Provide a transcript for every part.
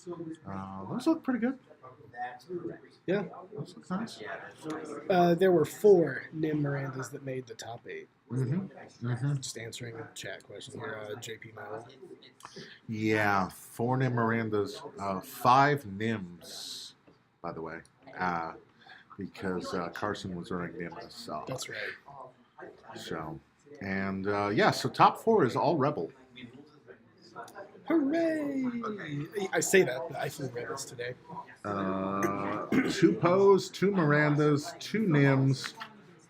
Those look pretty good. Yeah. Those look nice. There were 4 Nym-Mirandas that made the top 8. Mm-hmm. Just answering a chat question here, JP Meidell. Yeah, 4 Nym-Mirandas, 5 Nims, by the way, because Carson was running Nims. That's right. So, and yeah, so top 4 is all Rebel. Hooray! I say that, but I flew Rebels today. 2 Poes, 2 Mirandas, 2 Nims,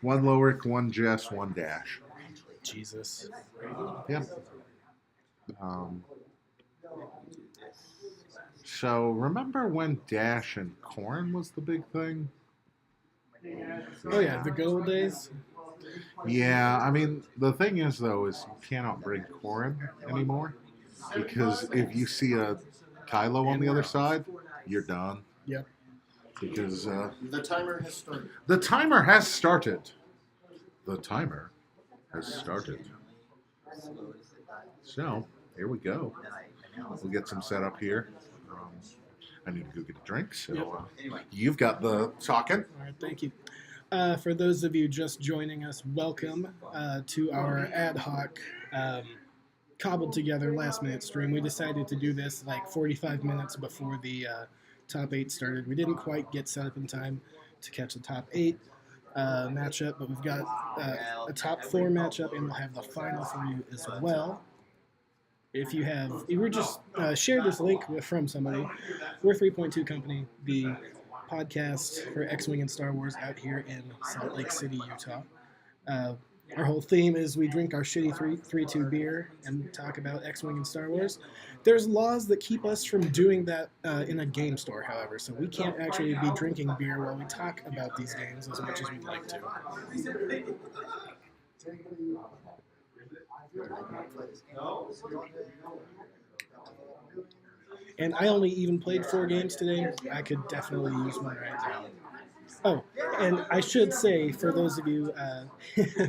1 Lowhrrick, 1 Jess, 1 Dash. Jesus. Yeah. So remember when Dash and Corn was the big thing? Oh yeah, the good old days. Yeah, I mean the thing is though is you cannot bring Corn anymore because if you see a Kylo on the other side, you're done. Yep. Because The timer has started. the timer has started. The timer has started. So here we go. We'll get some set up here. I need to go get a drink. So you've got the talking. All right, thank you. For those of you just joining us, welcome to our ad hoc cobbled together last minute stream. We decided to do this like 45 minutes before the top 8 started. We didn't quite get set up in time to catch the top 8 matchup, but we've got a top 4 matchup, and we'll have the final for you as well. If you were just share this link from somebody. We're 3.2 Company, the podcast for X-Wing and Star Wars out here in Salt Lake City, Utah. Our whole theme is we drink our shitty 3.2 beer and talk about X-Wing and Star Wars. There's laws that keep us from doing that in a game store, however, so we can't actually be drinking beer while we talk about these games as much as we'd like to. And I only even played 4 games today. I could definitely use one right now. Oh, and I should say, for those of you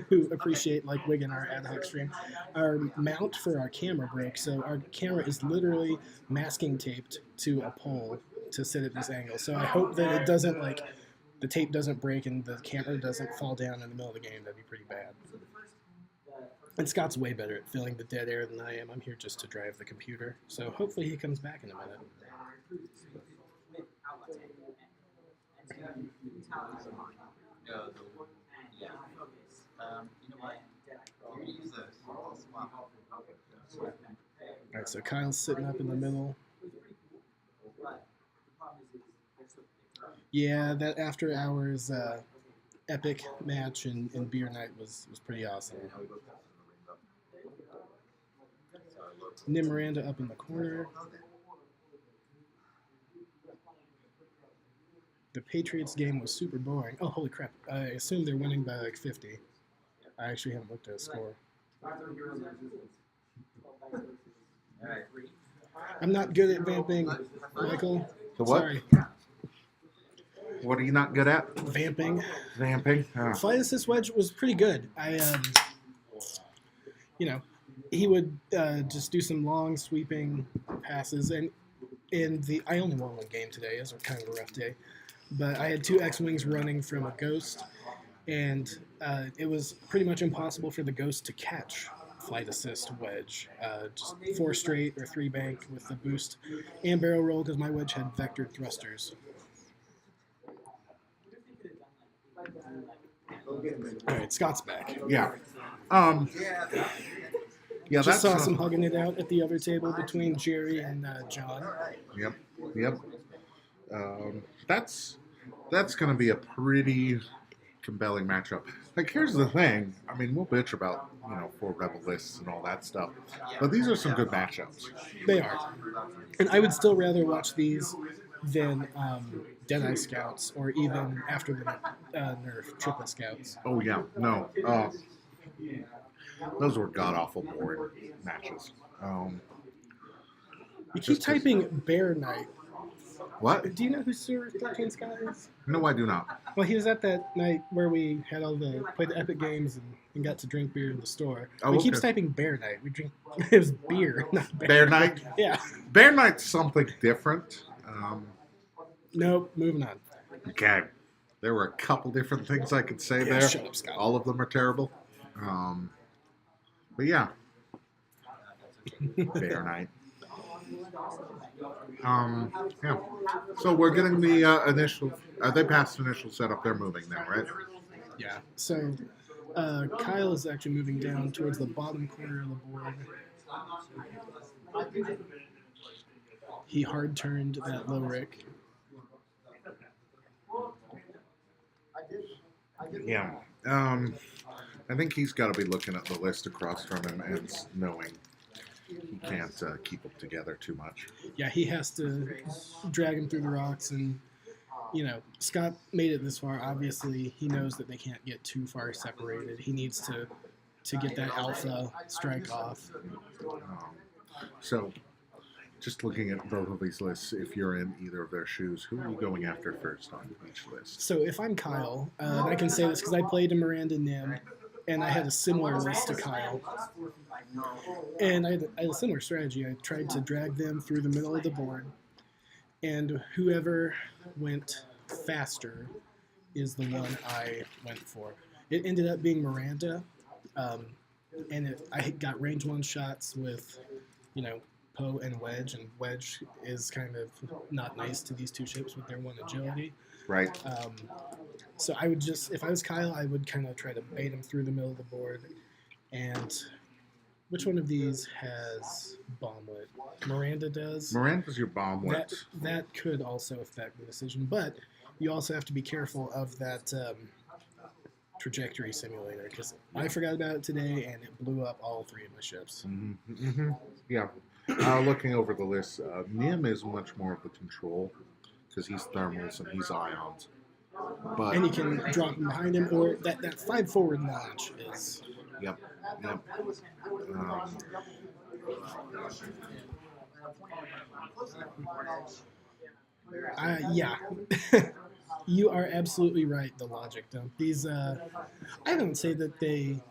who appreciate, like Wigan, our ad hoc stream, our mount for our camera broke, so our camera is literally masking taped to a pole to sit at this angle. So I hope that it doesn't, like, the tape doesn't break and the camera doesn't fall down in the middle of the game. That'd be pretty bad. And Scott's way better at filling the dead air than I am. I'm here just to drive the computer. So hopefully he comes back in a minute. Alright, so Kyle's sitting up in the middle. Yeah, that after hours epic match in beer night was pretty awesome. Nym-Miranda up in the corner. The Patriots game was super boring. Oh, holy crap. I assume they're winning by like 50. I actually haven't looked at a score. I'm not good at vamping, Michael. The what? Sorry. What are you not good at? Vamping. Vamping? Oh. Flight Assist Wedge was pretty good. He would just do some long sweeping passes, and I only won one game today. It was kind of a rough day, but I had 2 X-Wings running from a Ghost, and it was pretty much impossible for the Ghost to catch Flight Assist Wedge. Just 4 straight or 3 bank with the boost and barrel roll because my Wedge had vectored thrusters. All right, Scott's back. Yeah. Yeah, Just saw some hugging it out at the other table between Jerry and John. Yep. That's going to be a pretty compelling matchup. Like, here's the thing. I mean, we'll bitch about 4 Rebel lists and all that stuff, but these are some good matchups. They are, and I would still rather watch these than Deadeye Scouts or even after the nerf Triplet Scouts. Oh yeah, no. Those were god-awful boring matches. You keep typing Bear Knight What? Do you know who Sir 13 Scott is? No, I do not. Well, he was at that night where we had played the Epic Games and got to drink beer in the store. Oh, He keeps okay. typing Bear Night. We drink it was beer, not Bear Night? Yeah. Bear Night's something different. Nope. Moving on. Okay. There were a couple different things I could say Yeah, there. shut up, Scott. All of them are terrible. But yeah. Bear Night. Yeah. So we're getting the initial. They passed initial setup. They're moving now, right? Yeah. So Kyle is actually moving down towards the bottom corner of the board. He hard turned that Lowhrrick. Yeah. I think he's got to be looking at the list across from him and knowing he can't keep them together too much. Yeah, he has to drag him through the rocks, and Scott made it this far. Obviously, he knows that they can't get too far separated. He needs to get that alpha strike off. So, just looking at both of these lists, if you're in either of their shoes, who are you going after first on each list? So if I'm Kyle, and I can say this because I played a Miranda Nym, and I had a similar list to Kyle. And I had a similar strategy. I tried to drag them through the middle of the board, and whoever went faster is the one I went for. It ended up being Miranda, and I got range 1 shots with, Poe and Wedge, and Wedge is kind of not nice to these two ships with their 1 agility. Right. So I would just, if I was Kyle, I would kind of try to bait him through the middle of the board. And which one of these has bomblet? Miranda does. Miranda's your bomblet. That could also affect the decision, but you also have to be careful of that trajectory simulator, because I forgot about it today and it blew up all 3 of my ships. Mm-hmm. Mm-hmm. Yeah. Looking over the list, Nym is much more of the control because he's thermals and he's ions. But And you can drop him behind him, or that 5 forward launch is. Yep. Yeah. You are absolutely right, the logic dump. These, I don't say that they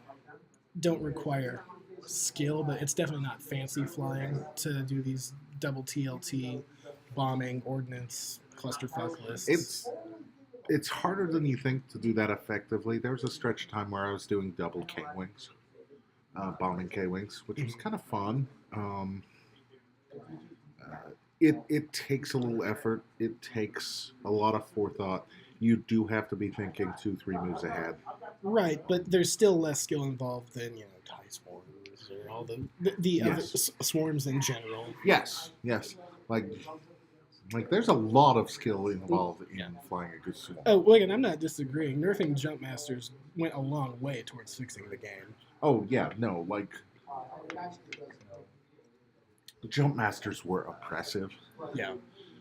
don't require skill, but it's definitely not fancy flying to do these double TLT bombing ordnance clusterfuck lists. It's harder than you think to do that effectively. There was a stretch of time where I was doing double K-Wings, bombing K-Wings, which was kind of fun. It takes a little effort. It takes a lot of forethought. You do have to be thinking 2-3 moves ahead. Right, but there's still less skill involved than, tie swarms or all the Yes. other swarms in general. Yes. Like there's a lot of skill involved in flying a good swarm. Oh, wait, and I'm not disagreeing. Nerfing jump masters went a long way towards fixing the game. Oh, yeah, no, like the jump masters were oppressive. Yeah.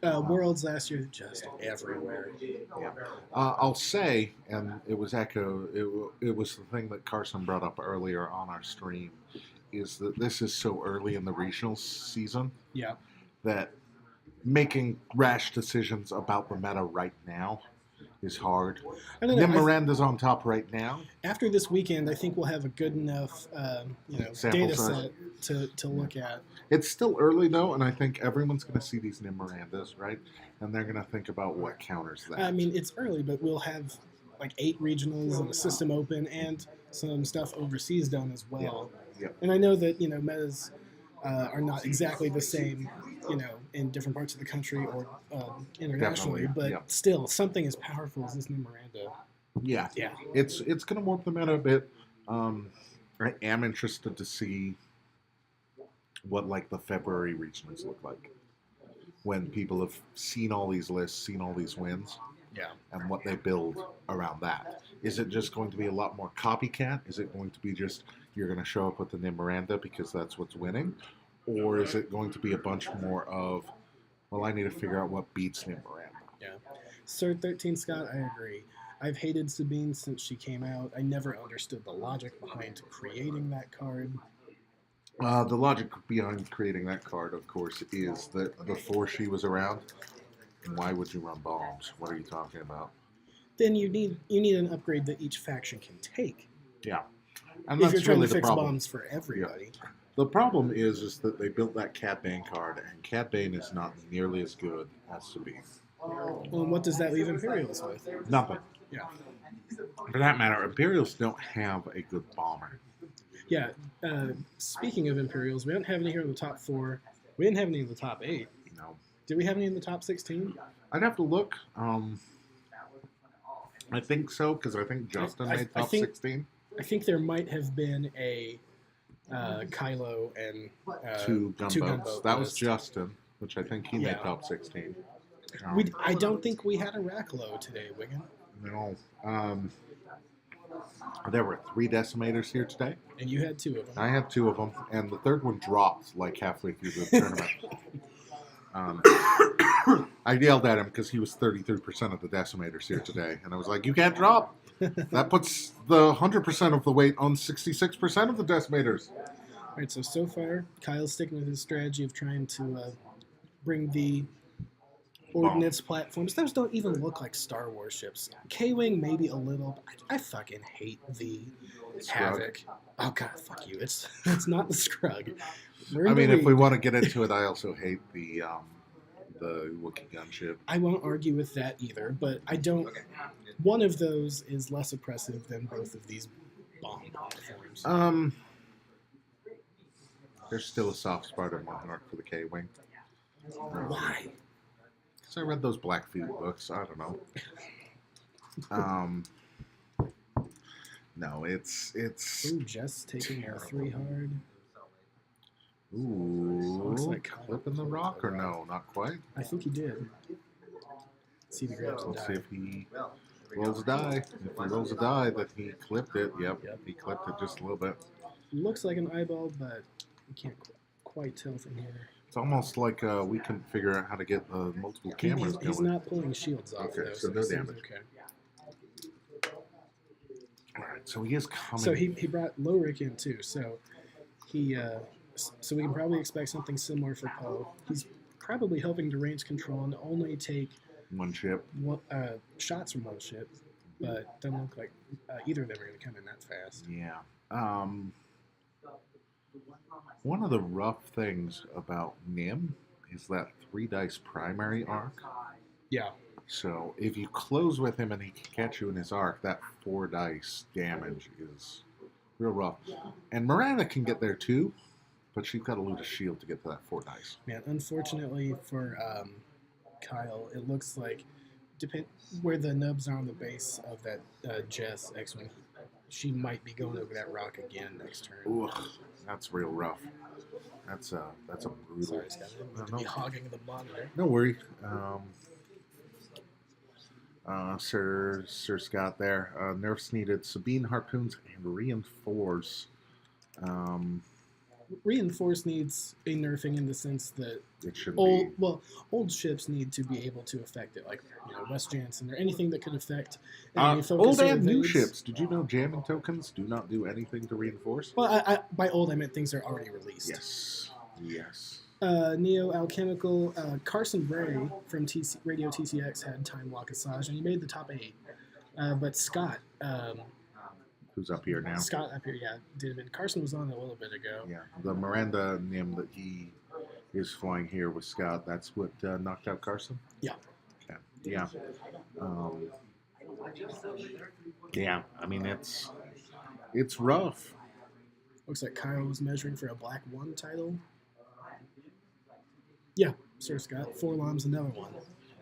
Worlds last year, just everywhere. Yeah. I'll say, and it was it was the thing that Carson brought up earlier on our stream, is that this is so early in the regional season Yeah. that making rash decisions about the meta right now is hard. I don't know. Nym-Miranda's on top right now. After this weekend, I think we'll have a good enough, Sample data size. set to look at. It's still early though, and I think everyone's going to see these Nym-Mirandas, right? And they're going to think about what counters that. I mean, it's early, but we'll have like 8 regionals and a system open and some stuff overseas done as well. Yeah. And I know that, metas are not exactly the same, in different parts of the country or internationally, Definitely, but still, something as powerful as this Nym-Miranda. Yeah. Yeah. It's going to warp the meta a bit. I am interested to see what like the February regionals look like when people have seen all these lists, seen all these wins, Yeah. and what they build around that. Is it just going to be a lot more copycat? Is it going to be just you're going to show up with the Nym-Miranda because that's what's winning? Or is it going to be a bunch more of, well, I need to figure out what beats Nym-Miranda? Yeah. Sir 13 Scott, I agree. I've hated Sabine since she came out. I never understood the logic behind creating that card. The logic behind creating that card, of course, is that before she was around, Why would you run bombs? What are you talking about? Then you need an upgrade that each faction can take. Yeah, and If that's you're trying really to the fix problem. bombs for everybody. The problem is that they built that Cad Bane card, and Cad Bane is not nearly as good as to be. Well, what does that leave Imperials with? Nothing. Yeah. For that matter, Imperials don't have a good bomber. Yeah. Speaking of Imperials, we don't have any here in the top 4. We didn't have any in the top 8. No. Did we have any in the top 16? I'd have to look. I think so, because I think Justin made top 16. I think there might have been a Kylo and two gunboats. That was list. Justin, which I think he made top 16. I don't think we had a Racklow today, Wigan. No. There were 3 decimators here today. And you had 2 of them. I had 2 of them, and the third one dropped like halfway through the tournament. I yelled at him because he was 33% of the decimators here today, and I was like, "You can't drop. That puts the 100% of the weight on 66% of the decimators." All right, so far, Kyle's sticking with his strategy of trying to bring the ordnance platforms. Those don't even look like Star Wars ships. K-Wing maybe a little. But I fucking hate the Havoc. Oh god, fuck you. It's not the Scrug. I mean, if we want to get into it, I also hate the Wookiee gunship. I won't argue with that either, but I don't. One of those is less oppressive than both of these bomb platforms. There's still a soft spot in my heart for the K-Wing. Why? Because I read those Blackfeet books. I don't know. No, it's. Ooh, Jess taking a 3 hard. Ooh, Looks like clipping the rock or no? Not quite. I think he did. Let's see if he grabs a Let's die. see if he rolls a die. If he rolls a die, that he clipped it. Yep, he clipped it just a little bit. Looks like an eyeball, but you can't quite tell from here. It's almost like we couldn't figure out how to get multiple cameras going. He's not pulling shields off, Okay, though, so no damage. Okay. All right, so he is coming. So he brought Lowhrrick in too. So so we can probably expect something similar for Poe. He's probably hoping to range control and only take one ship. Shots from one ship, but doesn't look like either of them are going to come in that fast. Yeah. One of the rough things about Nym is that 3 dice primary arc. Yeah. So if you close with him and he can catch you in his arc, that 4 dice damage is real rough. And Miranda can get there too, but she's got to loot a shield to get to that 4 dice. Man, unfortunately for Kyle, it looks like where the nubs are on the base of that Jess X-Wing, she might be going over that rock again next turn. Ugh, that's real rough. That's a brutal. Sorry, Scott. I didn't mean to be hogging the monitor. No worry. Sir Scott there. Nerfs needed Sabine harpoons and reinforce. Reinforce needs a nerfing in the sense that it should old ships need to be able to affect it, like West Jansen or anything that could affect old and new ships. Did you know jamming tokens do not do anything to reinforce? Well, by old I meant things that are already released. Yes. Neo Alchemical Carson Bray from Radio TCX had Time Walk Assage, and he made the top 8. But Scott, who's up here now? Scott up here, yeah, did. And Carson was on a little bit ago. Yeah, the Miranda Nym that he is flying here with Scott. That's what knocked out Carson. Yeah. Okay. Yeah. Yeah. I mean, it's rough. Looks like Kyle was measuring for a Black 1 title. Yeah, Sir Scott. 4 Lom's another one.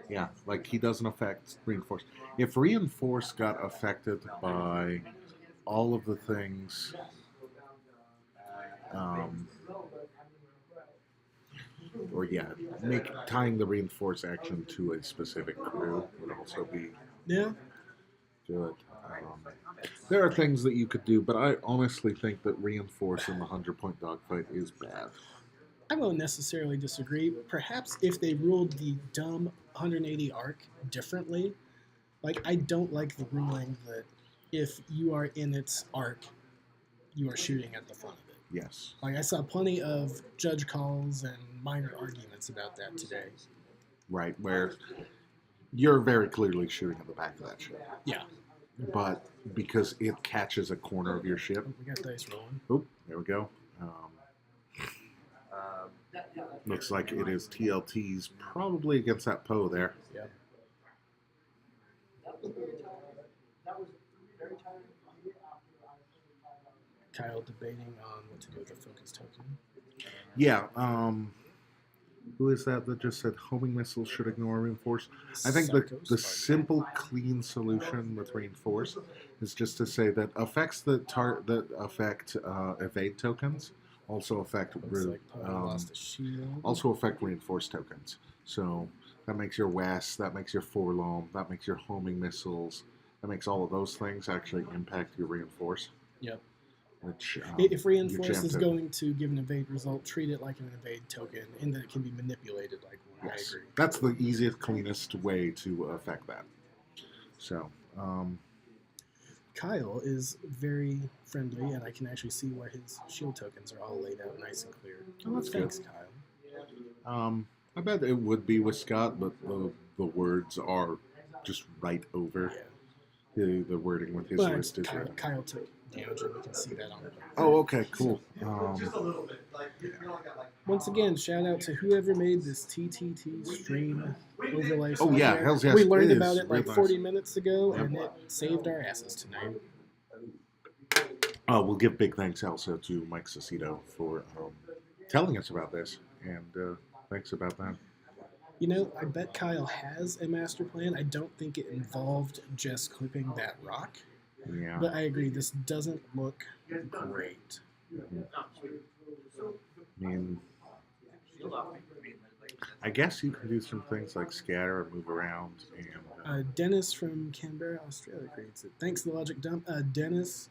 Yeah, like he doesn't affect Reinforce. If Reinforce got affected by all of the things, tying the Reinforce action to a specific crew would also be good. There are things that you could do, but I honestly think that Reinforce in the 100-point dogfight is bad. I won't necessarily disagree. Perhaps if they ruled the dumb 180 arc differently, like I don't like the ruling that if you are in its arc, you are shooting at the front of it. Yes. Like I saw plenty of judge calls and minor arguments about that today. right? Where you're very clearly shooting at the back of that ship. Yeah. But because it catches a corner of your ship, We got dice rolling. oop, there we go. Looks like it is TLT's probably against that Poe there. Yeah. Kyle debating on what to do with the focus token. Yeah. Who is that just said homing missiles should ignore reinforce? I think the simple, clean solution with reinforce is just to say that effects that affect evade tokens also affect reinforce tokens. So that makes your West, that makes your Forlom, that makes your homing missiles, that makes all of those things actually impact your reinforce. Yep. Which, if reinforce is going to give an evade result, treat it like an evade token, and that it can be manipulated like one. Yes. I agree. That's the easiest, cleanest way to affect that. So, Kyle is very friendly, and I can actually see where his shield tokens are all laid out nice and clear. Oh, that's Thanks, good. Kyle. I bet it would be with Scott, but the words are just right over the wording with his list. Is Kyle took damage, and you can see that on it. Oh, okay, cool. Just a little bit. Once again, shout out to whoever made this TTT stream overlay. Oh yeah, hell's yes. We learned about it like nice. 40 minutes ago, and it saved our asses tonight. We'll give big thanks also to Mike Cicito for telling us about this, and thanks about that. You know, I bet Kyle has a master plan. I don't think it involved just clipping that rock. Yeah. But I agree, this doesn't look great. Mm-hmm. I mean, I guess you can do some things like scatter and move around. And Dennis from Canberra, Australia creates it. Thanks, The Logic Dump. Dennis,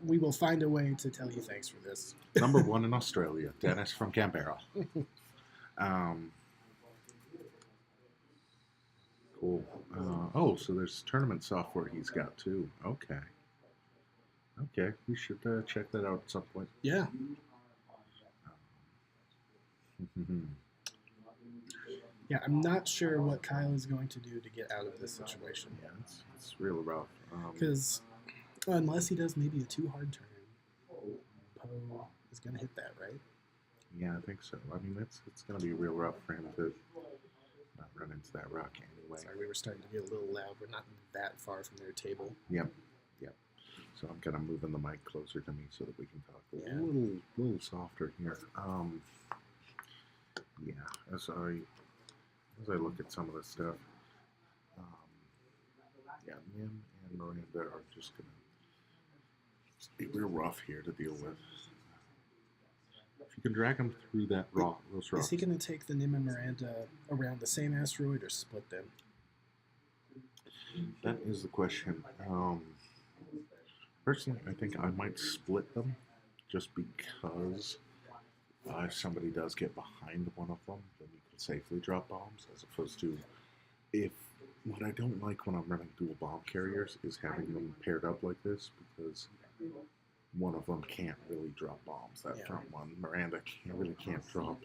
we will find a way to tell you thanks for this. Number one in Australia, Dennis from Canberra. Cool. So there's tournament software he's got too. Okay. We should check that out at some point. Yeah. Yeah, I'm not sure what Kyle is going to do to get out of this situation. Yeah, it's real rough. Because unless he does maybe a too hard turn, Poe is going to hit that, right? Yeah, I think so. I mean, it's going to be real rough for him to not run into that rock anyway. Sorry, we were starting to get a little loud. We're not that far from their table. Yep. So I'm kind of moving the mic closer to me so that we can talk a little softer here. As I look at some of this stuff, Nym and Miranda are just going to be real rough here to deal with. If you can drag him through that those rocks. Is he going to take the Nym and Miranda around the same asteroid or split them? That is the question. Personally, I think I might split them just because if somebody does get behind one of them, then you can safely drop bombs, as opposed to what I don't like when I'm running dual bomb carriers is having them paired up like this, because one of them can't really drop bombs. That front one, Miranda, really can't drop.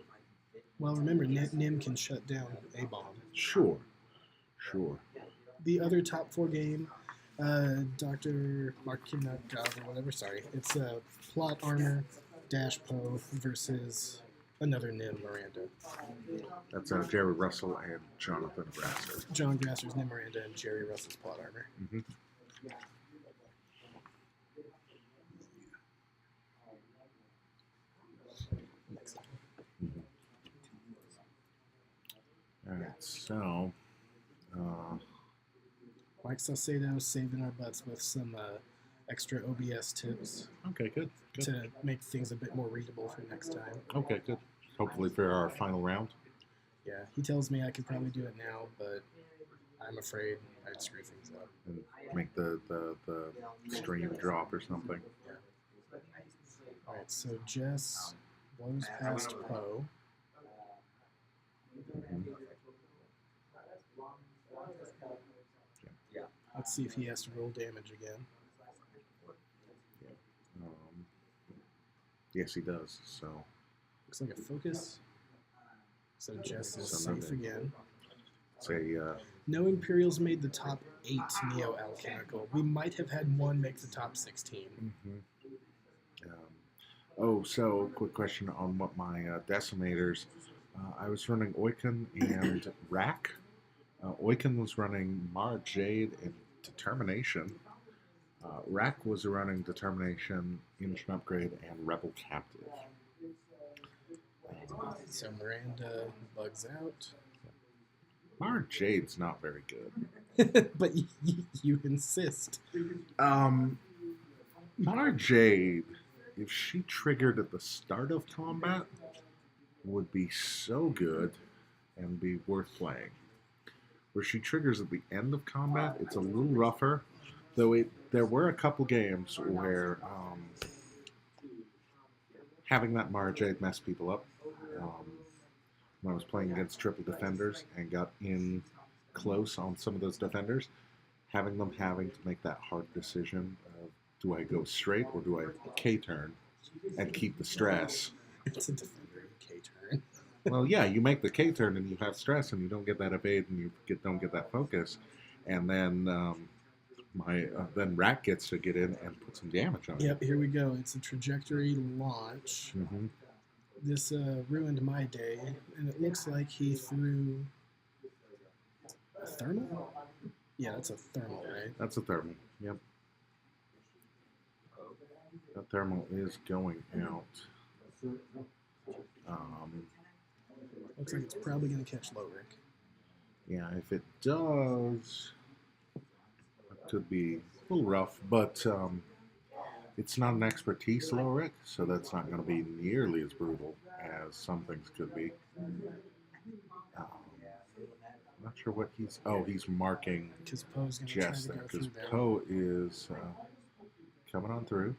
Well, remember, Nym can shut down a bomb. Sure. The other top 4 game, Dr. Markinakov or whatever, it's plot armor dash Poe versus another Nym-Miranda. That's Jerry Russell and Jonathan Grasser. John Grasser's Nym-Miranda and Jerry Russell's plot armor. Mm-hmm. All right, so Mike Salcedo saving our butts with some extra OBS tips. Okay, good. To make things a bit more readable for next time. Okay, good. Hopefully for our final round. Yeah, he tells me I could probably do it now, but I'm afraid I'd screw things up. And make the stream drop or something. Yeah. All right, so Jess blows past Poe. Mm-hmm. Let's see if he has to roll damage again. Yes, he does. So looks like a focus. So Jess is So safe again. It's a No Imperials made the top 8 neo-alchemical. We might have had one make the top 16. so quick question on what my decimators. I was running Oiken and Rack. Oiken was running Mara Jade and Determination. Rack was running Determination, Engine Upgrade, and Rebel Captive. So Miranda bugs out. Mara Jade's not very good. But you insist. Mara Jade, if she triggered at the start of combat, would be so good and be worth playing. Where she triggers at the end of combat, it's a little rougher. Though there were a couple games where having that Mara Jade messed people up. When I was playing against triple defenders and got in close on some of those defenders, having to make that hard decision of do I go straight or do I K-turn and keep the stress. It's a defender K-turn. Well, yeah, you make the K-turn and you have stress and you don't get that evade and you don't get that focus. And then then Rack gets to get in and put some damage on it. Yep, here we go. It's a trajectory launch. Mm-hmm. This ruined my day, and it looks like he threw a thermal? Yeah, that's a thermal, right? That's a thermal, yep. That thermal is going out. Looks like it's probably going to catch Lowhrrick. Yeah, if it does, it could be a little rough, but it's not an expertise Lowhrrick, so that's not going to be nearly as brutal as some things could be. I'm not sure what he's... Oh, he's marking because Poe's going to Jess try to there, go because through there. Poe is coming on through.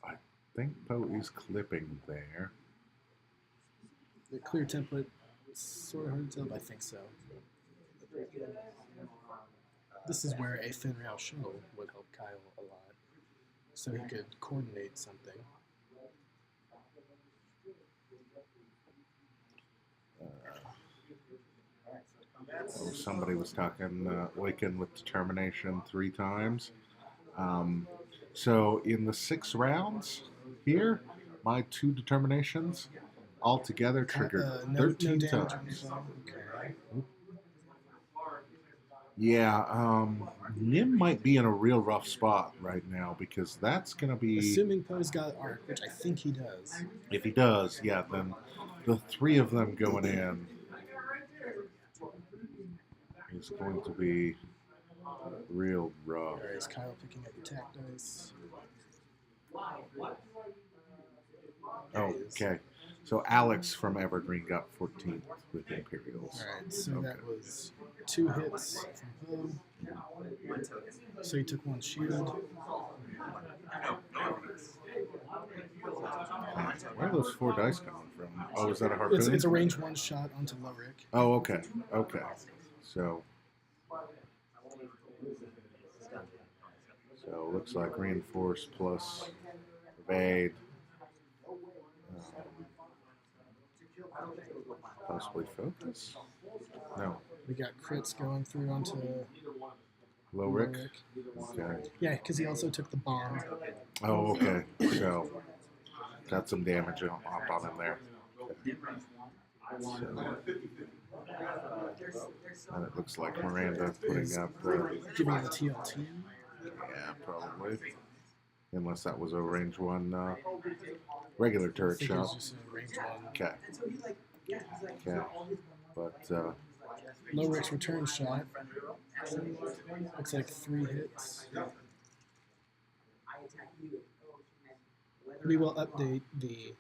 I think Poe is clipping there. The clear template, sort of hard to tell, but I think so. This is where a thin rail shuttle would help Kyle a lot, so he could coordinate something. Somebody was talking Oiken with Determination 3 times. So in the 6 rounds here, my 2 Determinations altogether triggered 13 times. Okay. Yeah, Nym might be in a real rough spot right now because that's going to be... Assuming Poe's got arc, which I think he does. If he does, yeah, then the 3 of them going in is going to be real rough. All right, is Kyle picking up the attack dice? Okay, so Alex from Evergreen got 14th with Imperials. All right, so that was 2 hits from Poe. So he took 1 shield. Where are those 4 dice coming from? Oh, is that a harpoon? It's a range 1 shot onto Lowhrrick. Oh, okay. Okay. So it looks like reinforce plus evade. Possibly focus? No. We got crits going through onto Lowhrrick? Okay. Yeah, because he also took the bomb. Oh, okay. So got some damage on him there. Okay. So, and it looks like Miranda putting up the... Giving the TLT. Yeah, probably. Unless that was a range 1 regular turret I think it was shot. just a range 1. Okay. Okay. But Lowhrrick's return shot. Looks like 3 hits. We will update the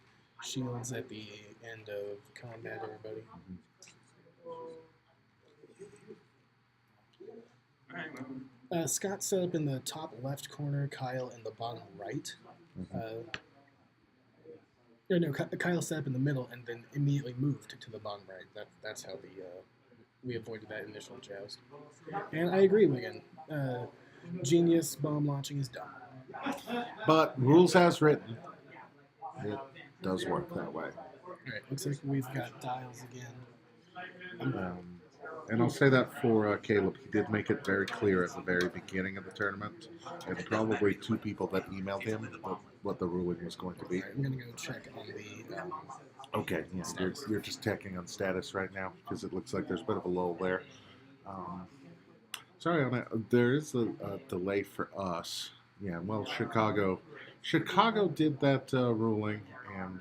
shields at the end of combat, everybody. Scott set up in the top left corner, Kyle in the bottom right. No, Kyle set up in the middle and then immediately moved to the bottom right. That's how we avoided that initial joust. And I agree, Wigan. Genius bomb launching is dumb. rules as written. does work that way. All right, looks like we've got dials again. And I'll say that for Caleb, he did make it very clear at the very beginning of the tournament, and probably 2 people that emailed him what the ruling was going to be. All right, I'm going to go check on the... Okay, yeah, you're just checking on status right now because it looks like there's a bit of a lull there. Sorry, there is a delay for us. Yeah, well, Chicago did that ruling, and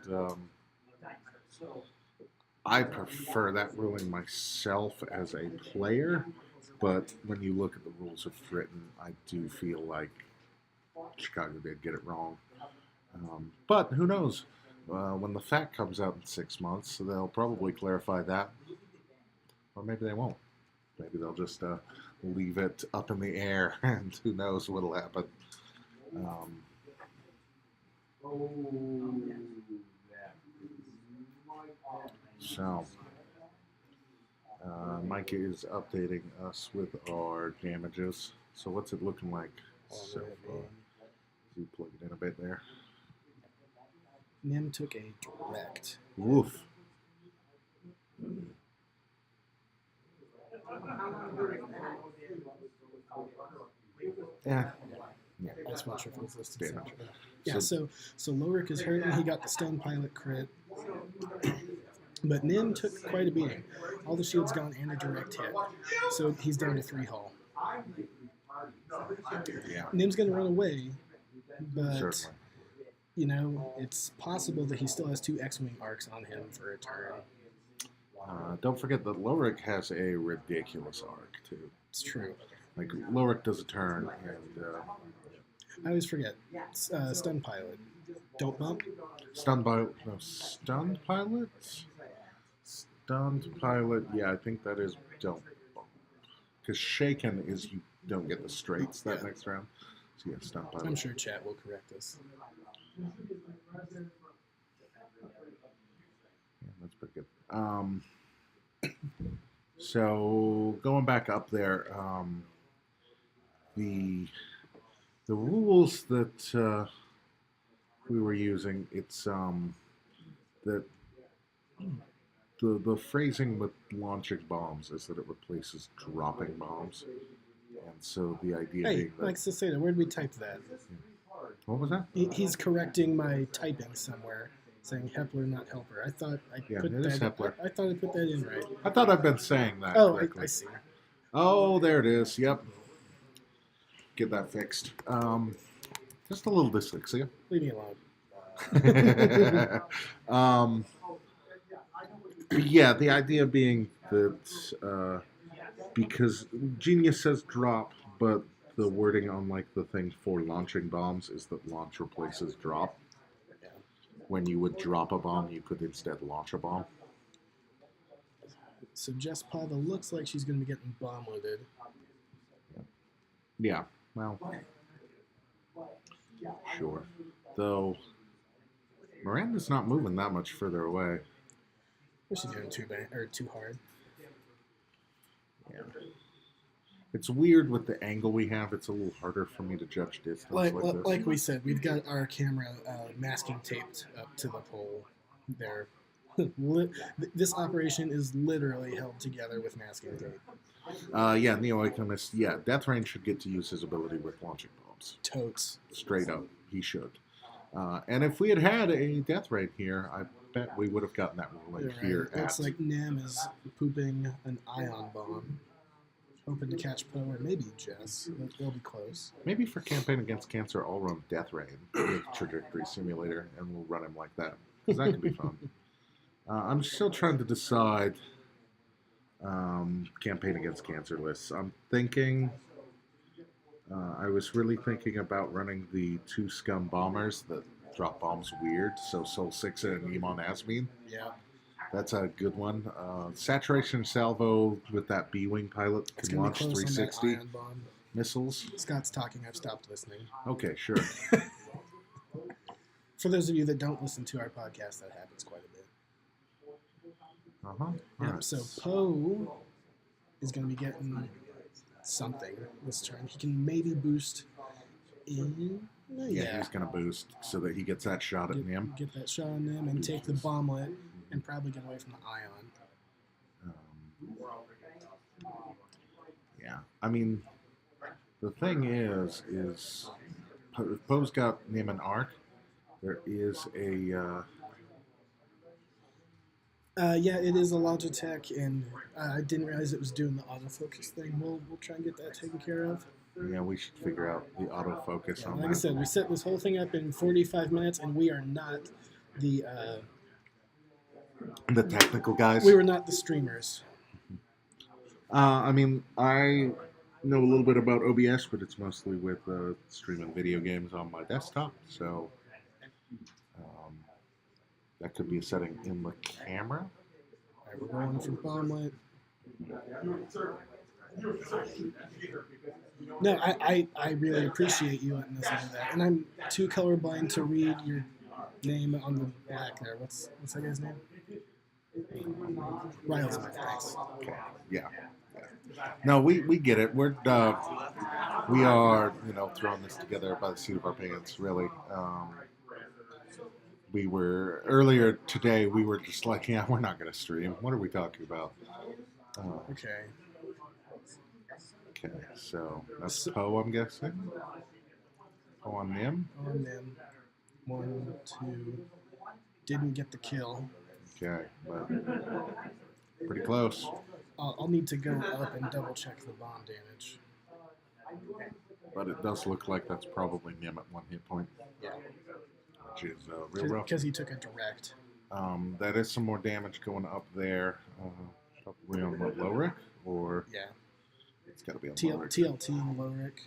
I prefer that ruling myself as a player. But when you look at the rules of written, I do feel like Chicago did get it wrong. But who knows? When the fact comes out in 6 months, they'll probably clarify that. Or maybe they won't. Maybe they'll just leave it up in the air, and who knows what'll happen. So, Mike is updating us with our damages. So what's it looking like? So, you plug it in a bit there. Nym took a direct. Woof. Yeah. I just want to sure if it was listed. Yeah, so Lowhrrick is hurt and he got the stun pilot crit. But Nym took quite a beating. All the shields gone and a direct hit. So he's down to 3 hull. Yeah. Nym's going to run away, but Certainly. you know, it's possible that he still has 2 X-Wing arcs on him for a turn. Don't forget that Lowhrrick has a ridiculous arc, too. It's true. Like, Lowhrrick does a turn, and... I always forget. Stun pilot. Don't bump. Stunned pilot? Stunned pilot, yeah, I think that is don't bump. Because shaken is you don't get the straights that next round. So yeah, stunned pilot. I'm sure chat will correct us. Yeah, that's pretty good. So going back up there, the rules that we were using, it's that the phrasing with launching bombs is that it replaces dropping bombs, and so the idea Hey, being that, like Cicada, where did we type that? what was that? He's correcting my typing somewhere, saying Hepler, not Helper. I thought I put it is that. Hepler. I thought I put that in right. I thought I've been saying that Oh, correctly. I see. Oh, there it is. Yep. Get that fixed. Just a little dyslexia. Leave me alone. Yeah, the idea being that because Genius says drop, but the wording on like the thing for launching bombs is that launch replaces drop. When you would drop a bomb, you could instead launch a bomb. So Jess Pava looks like she's going to be getting bomb loaded. Yeah, well, sure. Though Miranda's not moving that much further away. What's she doing too hard? Yeah. It's weird with the angle we have. It's a little harder for me to judge distance like this. Like we said, we've got our camera masking taped up to the pole there. This operation is literally held together with masking tape. Yeah, Neo-Economist. Yeah, Death Rain should get to use his ability with launching bombs. Totes. Straight up, he should. And if we had had a Death Rain here, I bet we would have gotten that ruling here. Looks like Nym is pooping an ion bomb. Hoping to catch Poe or maybe Jess. They'll be close. Maybe for Campaign Against Cancer, I'll run Death Rain with Trajectory Simulator, and we'll run him like that. Because that could be fun. I'm still trying to decide Campaign Against Cancer lists. I'm thinking... I was really thinking about running the 2 Scum Bombers that drop bombs weird, so Sol Sixa and Iman Asmin. Yeah. That's a good one. Saturation Salvo with that B-Wing pilot can launch 360 missiles. Scott's talking. I've stopped listening. Okay, sure. For those of you that don't listen to our podcast, that happens quite a bit. Uh-huh. Right. So Poe is going to be getting something this turn. He can maybe boost in Yeah. He's going to boost so that he gets that shot at Nym. Get that shot on them and take the bomblet and probably get away from the ion. Yeah, I mean, the thing is if Poe's got Nym and Arc, there is a Yeah, it is a Logitech, and I didn't realize it was doing the autofocus thing. We'll try and get that taken care of. yeah, we should figure out the autofocus Yeah, on like that. I said, we set this whole thing up in 45 minutes, and we are not the The technical guys. we were not the streamers. I mean, I know a little bit about OBS, but it's mostly with streaming video games on my desktop. So that could be a setting in the camera. All right, we're going for bomblet. No, I really appreciate you letting us know that, and I'm too colorblind to read your name on the black there. What's that guy's name? Rylesmith, thanks. Okay. Yeah. No, we get it. We are throwing this together by the seat of our pants. Really. We were earlier today. We were just like, yeah, we're not going to stream. What are we talking about? Okay. Okay. So that's Poe, I'm guessing. Poe on Nym. On them. 1, 2. Didn't get the kill. Okay, but pretty close. I'll need to go up and double check the bomb damage. But it does look like that's probably Nym at 1 hit point. Yeah. Which is real rough. Because he took a direct. That is some more damage going up there. Probably on what, Lowhrrick? Or Yeah. it's got to be on Lowhrrick. TLT and Lowhrrick.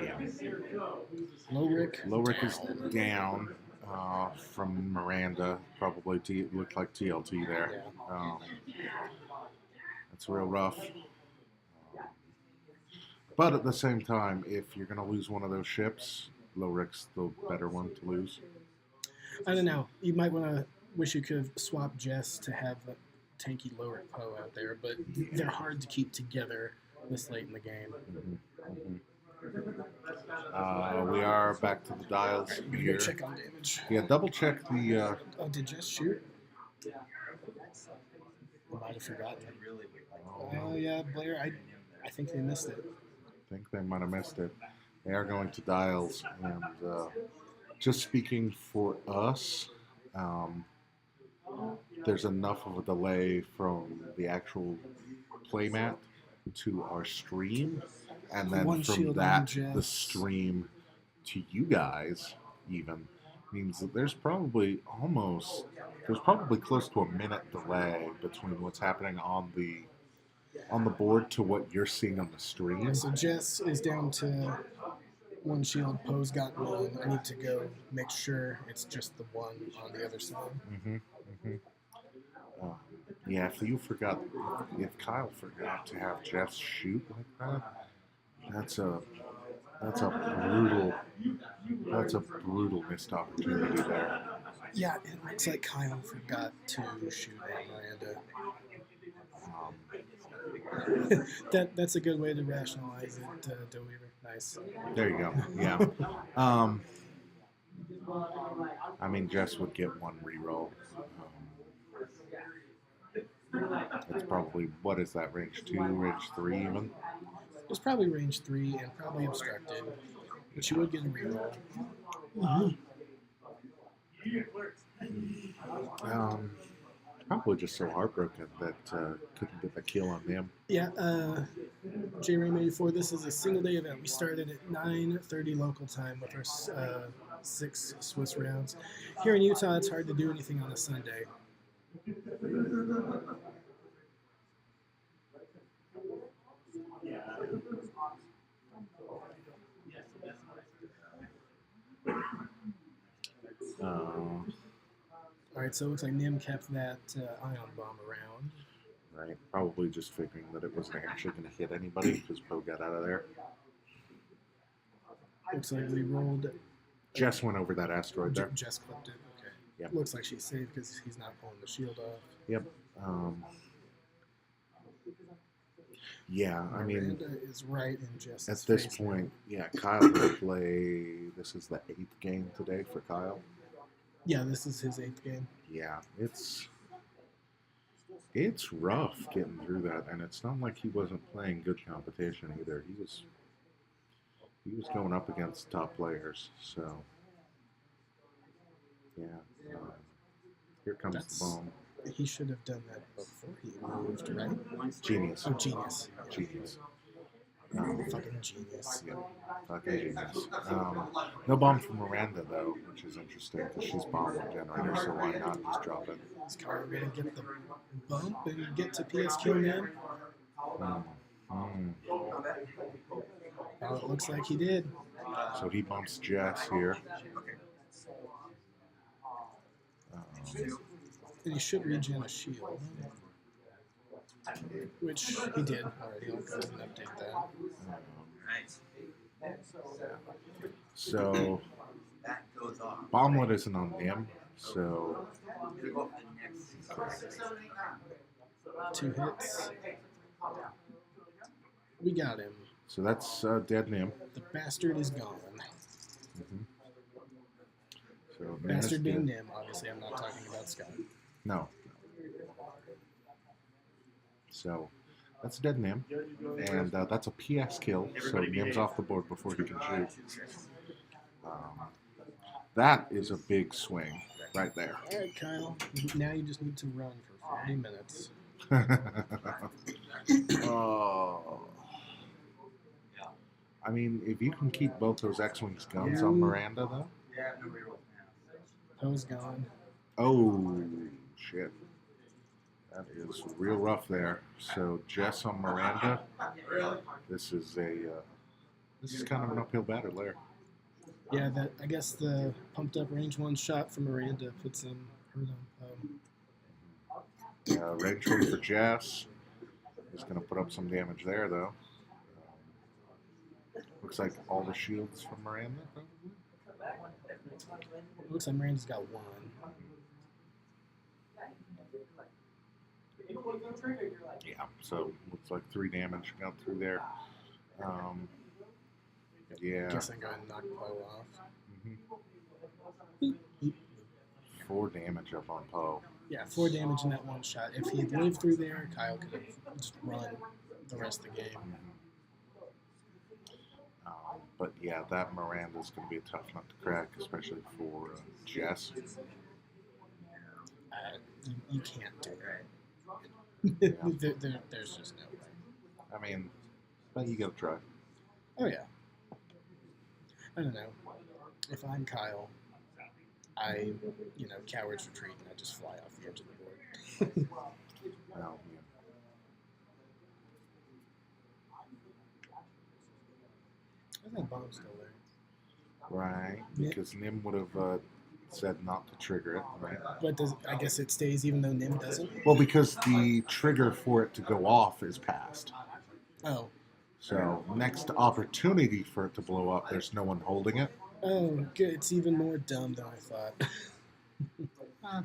Yeah. Lowhrrick is down from Miranda. Probably looked like TLT there. Yeah. That's real rough. But at the same time, if you're going to lose one of those ships, Lowhrick's the better one to lose. I don't know. You might want to wish you could have swapped Jess to have a tanky Lowhrrick Poe out there, but they're hard to keep together this late in the game. We are back to the dials here. Go check on damage. Yeah, double check the. Oh, did Jess shoot? I might have forgotten. Oh, yeah, Blair, I think they missed it. I think they might have missed it. They are going to dials, and just speaking for us, there's enough of a delay from the actual playmat to our stream, and then One from shield that, on Jess. the stream to you guys even means that there's probably close to a minute delay between what's happening on the board to what you're seeing on the stream. So Jess is down to 1 shield. Poe's got 1. I need to go make sure it's just the 1 on the other side. Yeah, if Kyle forgot to have Jess shoot like that, that's a brutal missed opportunity there. Yeah, it looks like Kyle forgot to shoot at Miranda. That's a good way to rationalize it, Doweaver. Nice. There you go. Yeah. I mean, Jess would get 1 reroll. It's probably, what is that, range 2, range 3 even? It's probably range 3 and probably obstructed, but you would get a reroll. Probably just so heartbroken that couldn't get the kill on them. Yeah, JRAM84, this is a single day event. We started at 9:30 local time with our 6 Swiss rounds. Here in Utah, it's hard to do anything on a Sunday. All right, so it looks like Nym kept that ion bomb around. Right, probably just figuring that it wasn't actually going to hit anybody because Poe got out of there. Looks like we rolled. Jess went over that asteroid there. Jess clipped it. Okay. Yep. Looks like she's safe because he's not pulling the shield off. Yep. Yeah, I mean, Miranda is right in just at this point, yeah, Kyle will play. This is the 8th game today for Kyle. Yeah, this is his 8th game. Yeah, it's rough getting through that, and it's not like he wasn't playing good competition either. He was going up against top players. So yeah, here comes the bomb. He should have done that before he moved, right? Genius. Oh, genius. Genius. Fucking genius. Yeah, fucking genius. No bomb from Miranda, though, which is interesting because she's bomb generator, so why not just drop it? Is Kyle going to get the bump and get to PSQ now? Oh, it looks like he did. So he bumps Jess here. And he should regen a shield. Which he did already. I'll go ahead and update that. So, Bomblet isn't on Nym, so... Okay. 2 hits. We got him. So that's dead Nym. The bastard is gone. Mm-hmm. So Bastard being Nym, obviously I'm not talking about Scott. No. So that's dead Nym, and that's a PS kill, so Nym's off the board before he can shoot. That is a big swing right there. All right, Kyle. Now you just need to run for 40 minutes. Oh. I mean, if you can keep both those X-Wings guns on Miranda, though. Poe's gone. Oh, shit. That is real rough there. So Jess on Miranda. This is kind of an uphill battle there. Yeah, I guess the pumped up range 1 shot from Miranda puts him hurt on Poe. Range 1 for Jess. He's going to put up some damage there, though. Looks like all the shields from Miranda, probably. Looks like Miranda's got 1. Yeah, so looks like 3 damage got through there. Yeah. Guess I'm going to knock Poe off. Mm-hmm. 4 damage up on Poe. Yeah, 4 damage in that 1 shot. If he had lived through there, Kyle could have just run the rest of the game. Mm-hmm. But yeah, that Miranda's going to be a tough nut to crack, especially for Jess. You can't do that. Yeah. There's just no way. I mean, but you got to try. Oh, yeah. I don't know. If I'm Kyle, cowards retreat and I just fly off the edge of the board. Well, yeah. Where's that bomb still there? Right, because Nym would have said not to trigger it, right? But I guess it stays even though Nym doesn't? Well, because the trigger for it to go off is passed. Oh. So, next opportunity for it to blow up, there's no one holding it. Oh, good. It's even more dumb than I thought.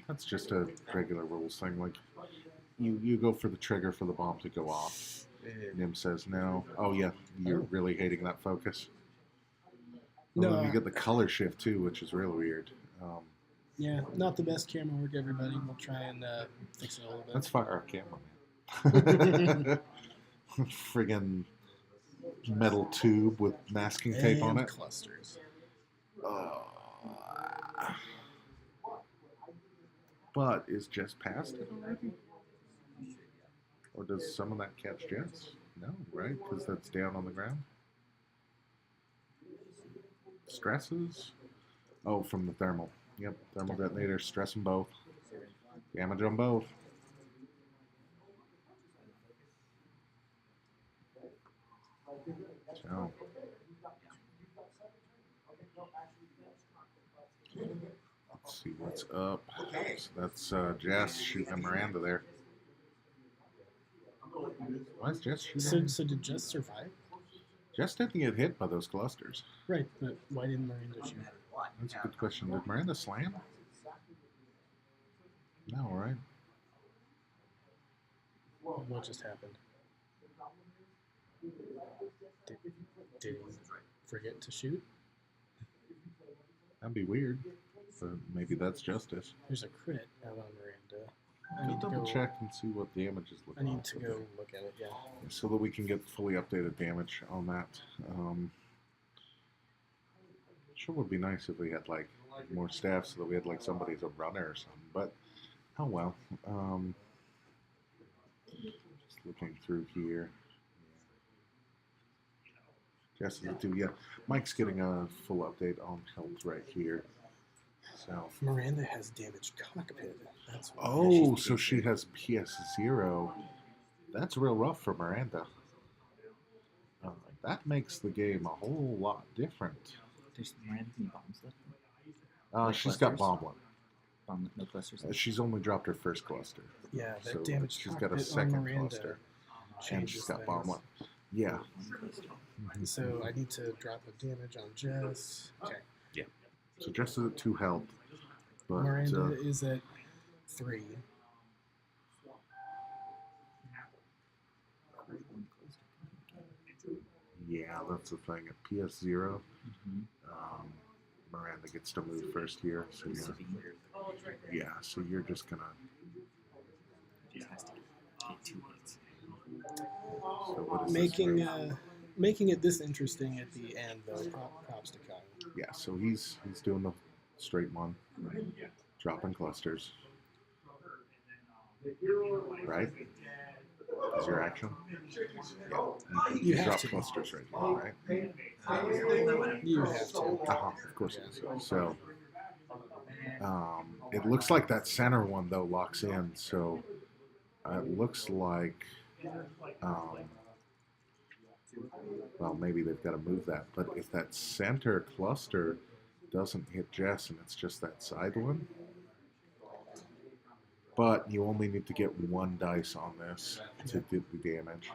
That's just a regular rules thing. Like, you go for the trigger for the bomb to go off. Nym says no. Oh, yeah, you're really hating that focus. No. You get the color shift, too, which is really weird. Yeah, not the best camera work, everybody. We'll try and fix it a little bit. Let's fire our camera, man. Friggin' metal tube with masking tape on it. Clusters. But is Jess past it already? Or does some of that catch Jess? No, right? Because that's down on the ground. Stresses? Oh, from the thermal. Yep, thermal detonator, stress them both. Damage on both. So. Let's see what's up. So that's Jess shooting Miranda there. Why is Jess shooting? So did Jess survive? Jess didn't get hit by those clusters. Right, but why didn't Miranda shoot? That's a good question. Did Miranda slam? No, right? What just happened? Did he forget to shoot? That'd be weird. But maybe that's justice. There's a crit out on Miranda. I Go need to double go check and see what damage is I looking need like. to go look at it, yeah. So that we can get fully updated damage on that. Sure would be nice if we had like more staff so that we had like somebody as a runner or something, but oh well. Just looking through here. Jess is a 2, yeah. Mike's getting a full update on health right here. So Miranda has damaged cockpit. That's what oh, so she has PS0. That's real rough for Miranda. That makes the game a whole lot different. There's Miranda any bombs left? She's got bomb one. No clusters. She's only dropped her first cluster. Yeah, that So damaged she's got a cockpit second on Miranda cluster. And changes she's got things. bomb one. Yeah. So I need to drop a damage on Jess. Okay. Yeah. So Jess is at 2 health. But Miranda is at 3. yeah, that's the thing. At PS0, Miranda gets to move first here. So yeah, so you're just gonna. Just has to get 2 hits. So what is Making this move? making it this interesting at the end, though. Props to Kyle. Yeah, so he's doing the straight one, dropping clusters. Right? Is your action? Yeah. You have drop to. clusters right here, right? You have to. Of course it is. So it looks like that center one though locks in. So it looks like well, maybe they've got to move that. But if that center cluster doesn't hit Jess and it's just that side one, but you only need to get 1 dice on this to do the damage.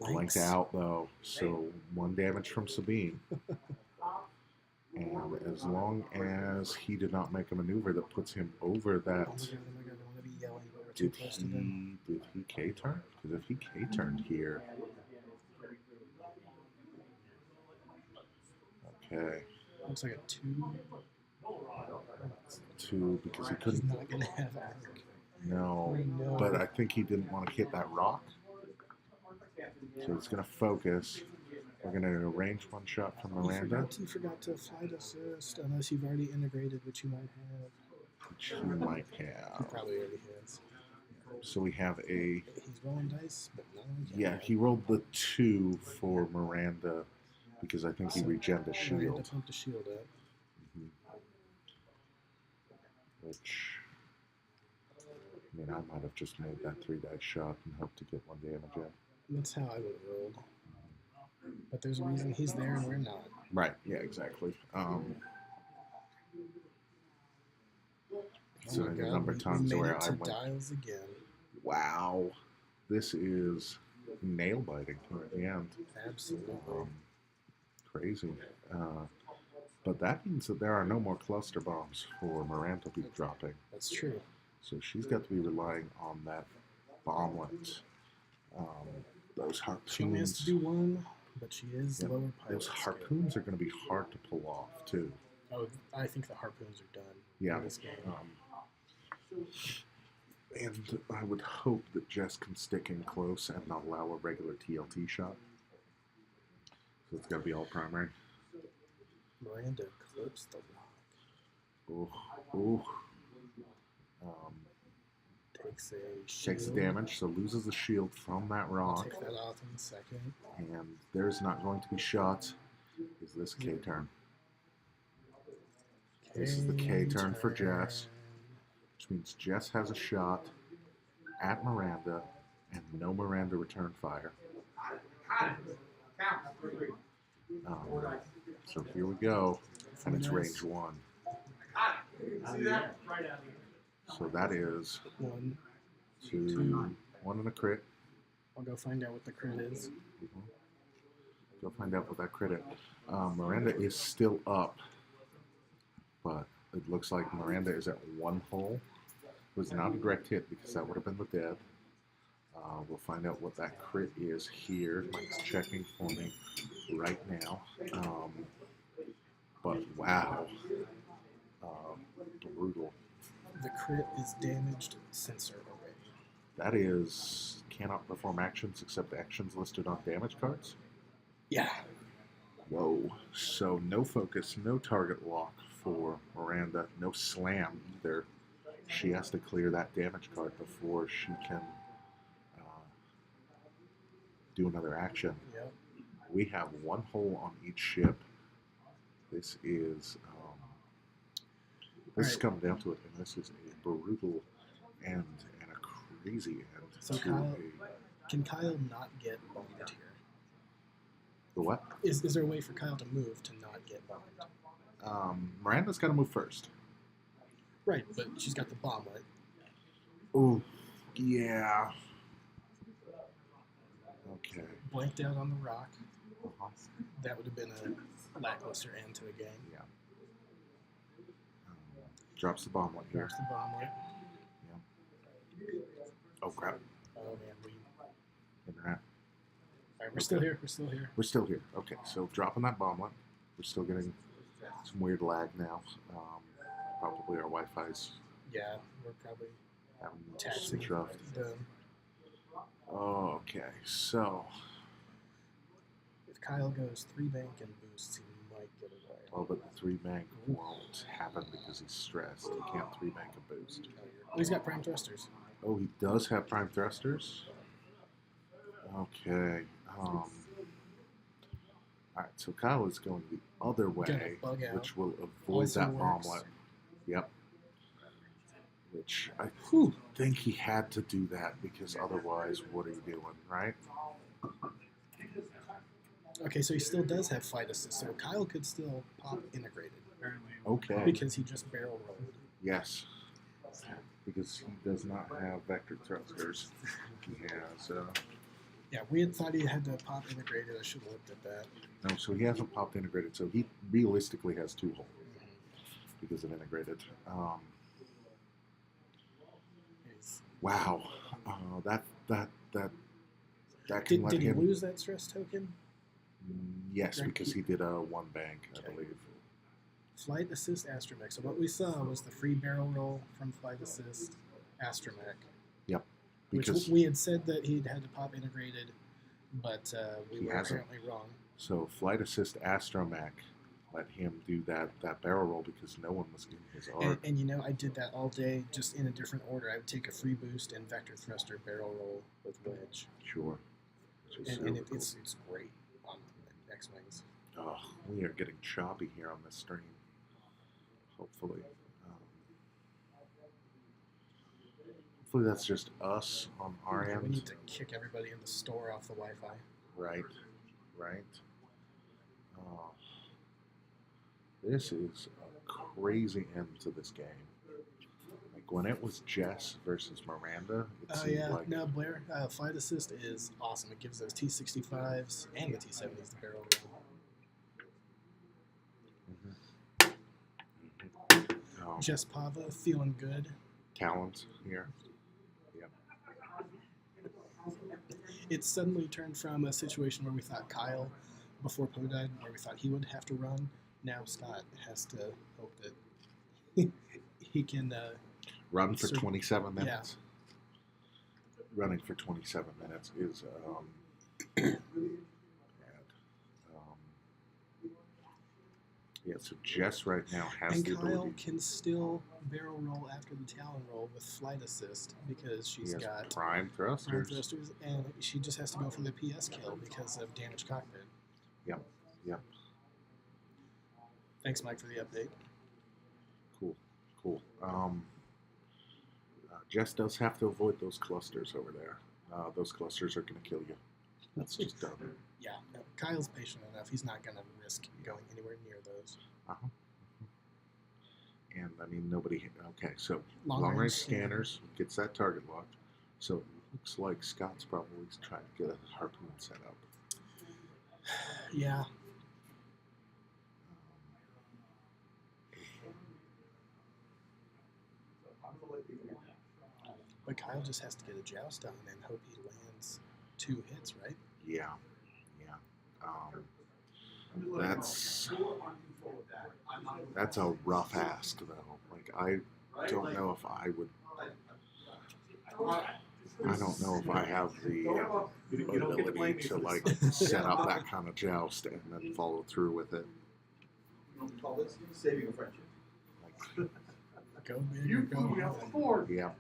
Blanked out though, so 1 damage from Sabine. And as long as he did not make a maneuver that puts him over that, Oh my god, I want to be yelling, but we're too close to them. did he K-turn? Because if he K-turned here, okay, Looks like a 2. 2 because he He's couldn't. not gonna have arc. No, No. but I think he didn't want to hit that rock. So he's going to focus. We're going to arrange 1 shot from Miranda. You forgot to flight assist, unless you've already integrated, which you might have. Which he might He have. probably already has. So we have a. He's rolling dice, but no one can. Yeah, he rolled the 2 for Miranda because I think he regened a Miranda shield. pumped a shield up. Which. I mean, I might have just made that 3-dice shot and hoped to get 1 damage in. That's how I would have rolled. But there's a reason he's there and we're not. Right, yeah, exactly. So my the God, number of we times made where it I to went, dials again. wow, this is nail biting here at the end. Absolutely. Crazy. But that means that there are no more cluster bombs for Miranda to be dropping. That's true. So she's got to be relying on that bomblet. Those She only has harpoons. to do 1, but she is Yep. lower pilot. Those harpoons are going to be hard to pull off too. Oh, I think the harpoons are done. Yeah. In this game. And I would hope that Jess can stick in close and not allow a regular TLT shot. So it's got to be all primary. Miranda clips the rock. Ooh. Takes a shield. Takes the damage, so loses the shield from that I'll rock. take that off in a second. And there's not going to be shots. Is this K turn? This is the K turn for Jess, which means Jess has a shot at Miranda and no Miranda return fire. So here we go, and it's range 1. So that is 1. 2, 1 and a crit. I'll go find out what the crit is. Go find out what that crit is. Miranda is still up, but it looks like Miranda is at 1 hole. was not a direct hit because that would have been the dead. We'll find out what that crit is here. Mike's checking for me right now. But wow, brutal. The crit is damaged sensor already. That is cannot perform actions except actions listed on damage cards. Yeah. Whoa. So no focus, no target lock for Miranda, no slam either. She has to clear that damage card before she can do another action. Yep. We have one hole on each ship. This is this is coming down to it, and this is a brutal end and a crazy end. So can Kyle not get bombed here? The what? Is there a way for Kyle to move to not get bombed? Miranda's got to move first. Right, but she's got the bomblet. Oh, yeah. Okay. Blanked out on the rock. Uh-huh. That would have been a lackluster end to a game. Yeah. Drops the bomblet here. Drops the bomblet. Yeah. Oh crap. Oh man, Internet. Alright, we're still here. We're still here. We're still here. Okay, so dropping that bomblet. We're still getting some weird lag now. Probably our Wi-Fi's Yeah, we're probably having taxing disrupt. them. Okay, so If Kyle goes 3 bank and boosts, he might get away. well, but the 3 bank won't happen because he's stressed. He can't 3 bank a boost. Oh, he's got prime thrusters. Oh, he does have prime thrusters. Okay. All right, so Kyle is going the other way, Bug out. which will avoid Also that works. bomblet. Yep. Which I think he had to do that because otherwise, what are you doing, right? Okay, so he still does have flight assist, so Kyle could still pop integrated. Okay. Because he just barrel rolled. Yes. Because he does not have vector thrusters. He has. Yeah, we had thought he had to pop integrated. I should have looked at that. No, so he hasn't popped integrated. So he realistically has 2 holes because of integrated. Wow. That can let Did he him. lose that stress token? Yes, Right. because he did a 1 bank, I Okay. believe. Flight assist astromech. So what we saw was the free barrel roll from flight assist astromech. Yep. Which Because we had said that he'd had to pop integrated, but we He were hasn't. apparently wrong. so flight assist astromech let him do that barrel roll because no one was in his arc. And you know, I did that all day, just in a different order. I would take a free boost and vector thruster barrel roll with wedge, Sure. Which is and so cool. it's great on X-wings. Oh, we are getting choppy here on this stream. Hopefully. Hopefully that's just us on our Yeah, we end. need to kick everybody in the store off the Wi-Fi. Right. Right. Oh. This is a crazy end to this game. Like when it was Jess versus Miranda, it Oh seemed yeah, like no, Blair, flight assist is awesome. It gives those T-65s and the T-70s the barrel roll. oh, Jess Pava feeling good. talent here. Yep. It suddenly turned from a situation where we thought Kyle, before Poe died, where we thought he would have to run. Now Scott has to hope that he can Run for So- 27 yeah. minutes. Running for 27 minutes is bad. Yeah, so Jess right now has and the Kyle ability. can still barrel roll after the Talon roll with flight assist because He she's has got prime prime thrusters. thrusters, and she just has to go for the PS kill because of damaged cockpit. Yep. Yep. Thanks, Mike, for the update. Cool. Jess does have to avoid those clusters over there. Those clusters are going to kill you. That's just done. Yeah, no, Kyle's patient enough. He's not going to risk going anywhere near those. Uh-huh. And I mean, nobody. Okay, so Long long range range scanners gets that target locked. So it looks like Scott's probably trying to get a harpoon set up. Yeah, But Kyle just has to get a joust on and hope he lands 2 hits, right? Yeah. That's a rough ask, though. Like, I don't know if I would. I don't know if I have the ability to like set up that kind of joust and then follow through with it. Saving a friendship. Go big or go home. Yeah.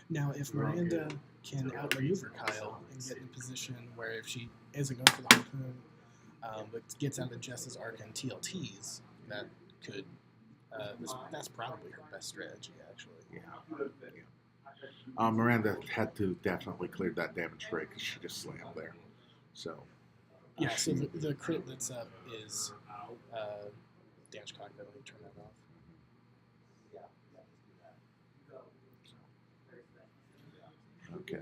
Now, if Miranda can outmaneuver Kyle and get in a position where if she isn't going for the harpoon, but gets out of Jess's arc and TLTs, that could. That's probably her best strategy, actually. Yeah. Miranda had to definitely clear that damage rate because she just slammed there. So. Yeah. So the crit that's up is damage cockpit. Let me turn that off. Okay.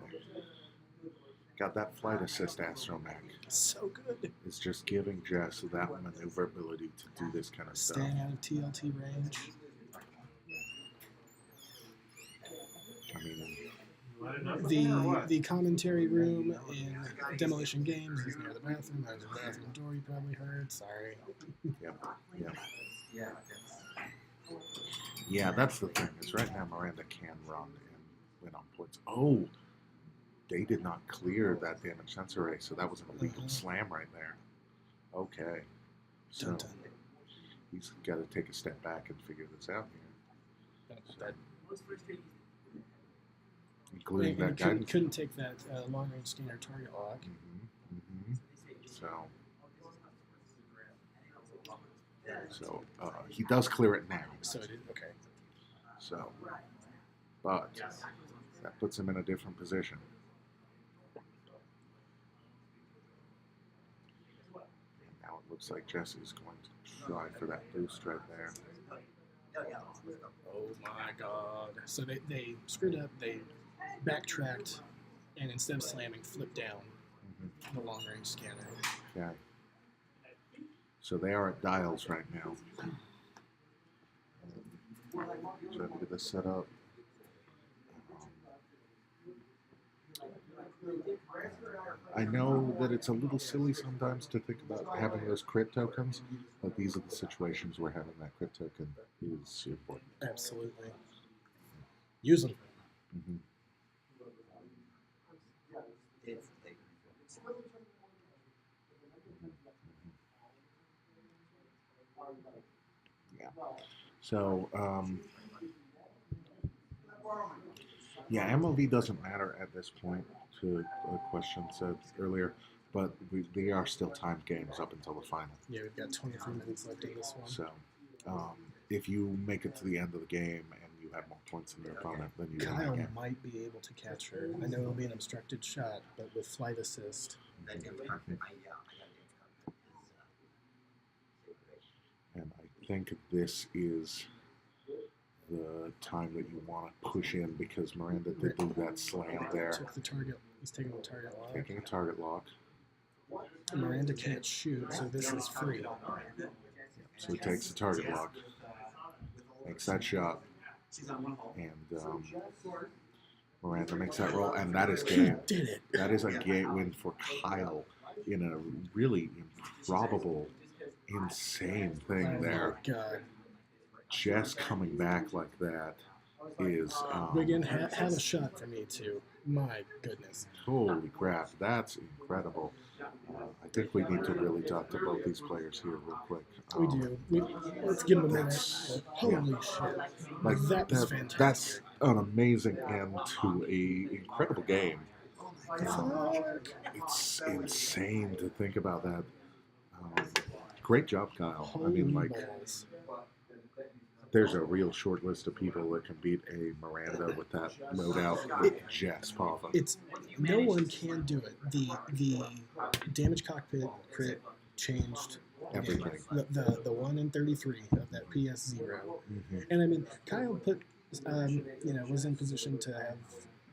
Got that flight assist astromech. So good. It's just giving Jess that maneuverability to do this kind of stuff. Staying out of TLT range. I mean, The commentary room in Demolition Games is near the bathroom. There's a bathroom door you probably heard. Sorry. Yep. Yeah, that's the thing. Is right now Miranda can run and win on points. Oh, they did not clear that damage sensor array, so that was an illegal slam right there. Okay. So Dun, dun. he's got to take a step back and figure this out here. Including that guidance. Couldn't take that long-range scanner target lock. So he does clear it now. So it is, okay. So, but that puts him in a different position. And now it looks like Jesse's going to try for that boost right there. Oh my god. So they screwed up, they backtracked, and instead of slamming, flipped down the long-range scanner. Okay. So they are at dials right now. Trying to get this set up. I know that it's a little silly sometimes to think about having those crit tokens, but these are the situations where having that crit token is important. Absolutely. Use them. Mm-hmm. Yeah. So, yeah, MOV doesn't matter at this point, to a question said earlier, but they are still timed games up until the final. Yeah, we've got 23 minutes left in this one. So, if you make it to the end of the game and you have more points than your opponent, then you win the Kyle game. might be able to catch her. I know it'll be an obstructed shot, but with flight assist. And I think this is the time that you want to push in because Miranda did do that slam there. Took the target. He's taking the target lock. Taking a target lock. Miranda can't shoot, so this is free. So he takes the target lock, makes that shot, and Miranda makes that roll, and that is He game. did it. That is a game win for Kyle in a really improbable, insane thing there. Oh my god. Jess coming back like that is Wigan had a shot for me too. My goodness. holy crap, that's incredible. I think we need to really talk to both these players here real quick. We do. Let's give them a minute. That's- Holy shit. Like That was that's fantastic. an amazing end to a incredible game. Fuck. It's insane to think about that. Great job, Kyle. Holy I mean, like, balls. there's a real short list of people that can beat a Miranda with that loadout with Jess Pava. It's no one can do it. The damage cockpit crit changed Everything. The 1 in 33 of that PS0. Mhm. And I mean, Kyle put was in position to have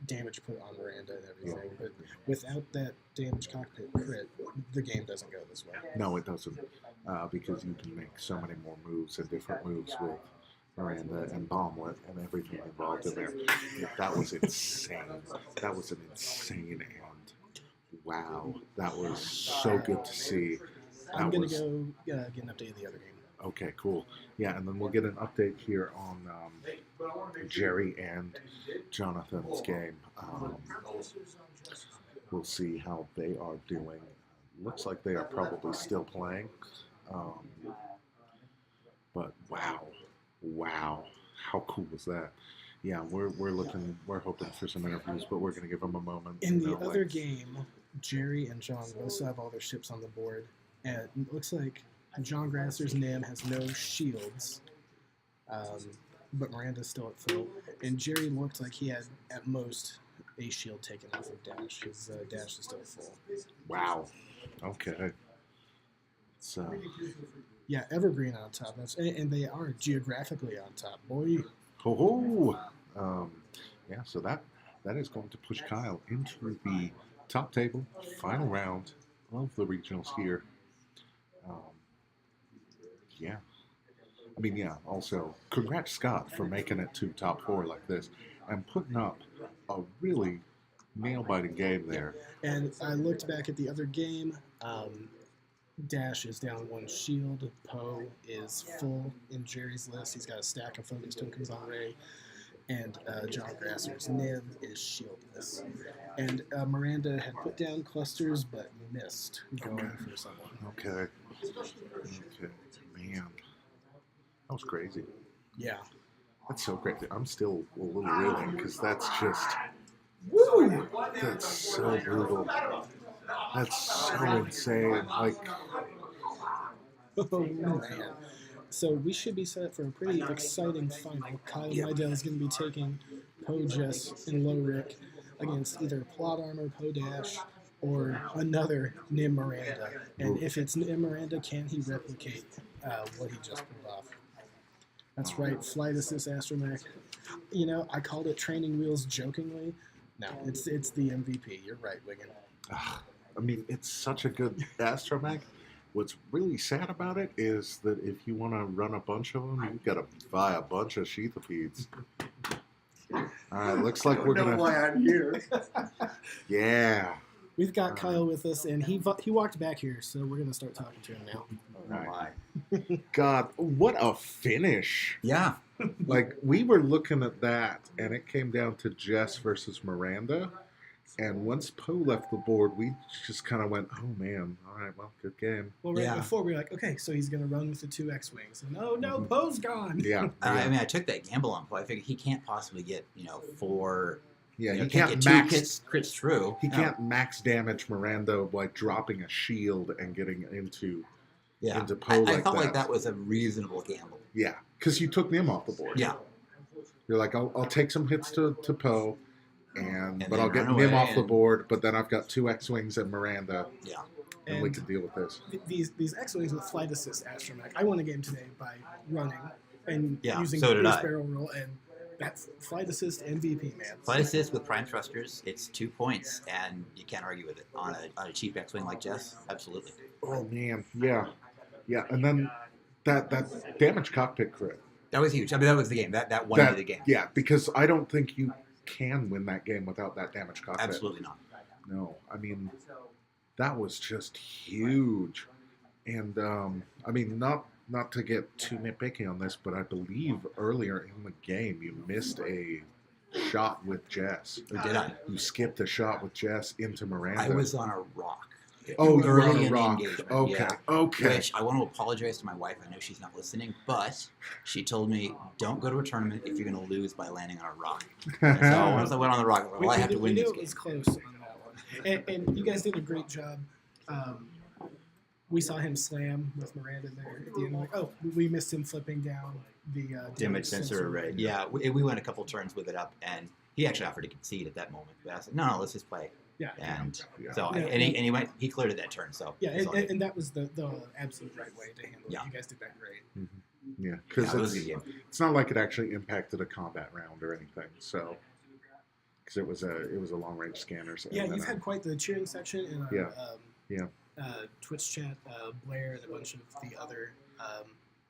damage put on Miranda and everything, but without that damage cockpit crit, the game doesn't go this way. No, it doesn't, because you can make so many more moves and different moves with Miranda and Bomblet and everything involved in there. Yeah, that was insane. That was an insane end. Wow, that was so good to see. I'm going was- to go get an update of the other game. Okay, cool. Yeah, and then we'll get an update here on Jerry and Jonathan's game. We'll see how they are doing. Looks like they are probably still playing. But wow, how cool was that? Yeah, we're hoping for some interviews, but we're gonna give them a moment. In the other game, Jerry and John both have all their ships on the board, and it looks like John Grasser's Nym has no shields, but Miranda's still at full, and Jerry looked like he had at most a shield taken off of Dash. His Dash is still full. Wow. Okay. So. Yeah, Evergreen on top. And they are geographically on top, boy. Ho ho! Yeah, so that is going to push Kyle into the top table, final round of the regionals here. Yeah. I mean, yeah, also, congrats, Scott, for making it to top 4 like this and putting up a really nail-biting game there. And I looked back at the other game. Dash is down 1 shield. Poe is full in Jerry's list. He's got a stack of focus tokens on Ray. And John Grasser's Nym is shieldless. And Miranda had put down clusters but missed going for someone. Okay. Man. That was crazy. Yeah. That's so crazy. I'm still a little reeling because that's just... Woo! That's so brutal. That's so insane. Like... Oh, man. So we should be set for a pretty exciting final. Kyle Meidell is going to be taking Poe-Jess-Lowhrrick against either Plot Armor, Poe-Dash, or another Nym-Miranda. And if it's Nym-Miranda, can he replicate what he just pulled off? That's right, Flight Assist Astromech. You know, I called it Training Wheels jokingly. No, it's the MVP. You're right, Wigan. I mean, it's such a good astromech. What's really sad about it is that if you want to run a bunch of them, you've got to buy a bunch of Sheathopeds. All right, looks like we're gonna. Why I'm here? Yeah. We've got Kyle with us, and he walked back here, so we're gonna start talking to him now. Right. God, what a finish! Yeah. Like we were looking at that, and it came down to Jess versus Miranda. And once Poe left the board, we just kind of went, "Oh man, all right, well, good game." Well, right Yeah. before we were like, okay, so he's gonna run with the 2 X-wings, and oh no, Poe's gone. Yeah. I mean, I took that gamble on Poe. I figured he can't possibly get, 4. Yeah, you know, he can't get max. 2 crits through. He No. can't max damage Miranda like dropping a shield and getting into Yeah. into Poe I like felt that. like that was a reasonable gamble. Yeah, because you took Nym off the board. Yeah. You're like, I'll take some hits to Poe, but then I'll get run Nym away off the and- board. But then I've got 2 X-wings and Miranda, Yeah. and we And can deal with this. these X-wings with Flight Assist Astromech. I won a game today by running and Yeah, using so did boost I. barrel roll, and that Flight Assist MVP, man. Flight assist with prime thrusters, it's 2 points, and you can't argue with it. On a cheap X-Wing like Jess, absolutely. Oh man, yeah, and then that damage cockpit crit. That was huge. I mean, that was the game. That won me the game. Yeah, because I don't think you can win that game without that damage cockpit. Absolutely not. No, I mean, that was just huge. And, I mean, not to get too nitpicky on this, but I believe earlier in the game you missed a shot with Jess. Or did I? You skipped a shot with Jess into Miranda. I was on a rock. Oh, you were early on a in the rock. engagement, Okay, yeah. okay. Which I want to apologize to my wife. I know she's not listening, but she told me, don't go to a tournament if you're going to lose by landing on a rock. And so once I went on the rock, well, I have to win we this knew it game. was close on that one, and you guys did a great job. We saw him slam with Miranda there at the end. Like, oh, we missed him flipping down the Damage sensor array. Yeah, we went a couple turns with it up, and he actually offered to concede at that moment. But I said, no, let's just play. Yeah. And Yeah. so, Yeah. and he went, he cleared it that turn. So Yeah, it's all good. and that was the absolute right way to handle Yeah. it. You guys did that great. Yeah, Yeah, because it was a good game. it's not like it actually impacted a combat round or anything. So, because it was a long range scanner. So, Yeah, and then, you've had quite the cheering section in our Yeah. Yeah. Twitch chat. Blair and a bunch of the other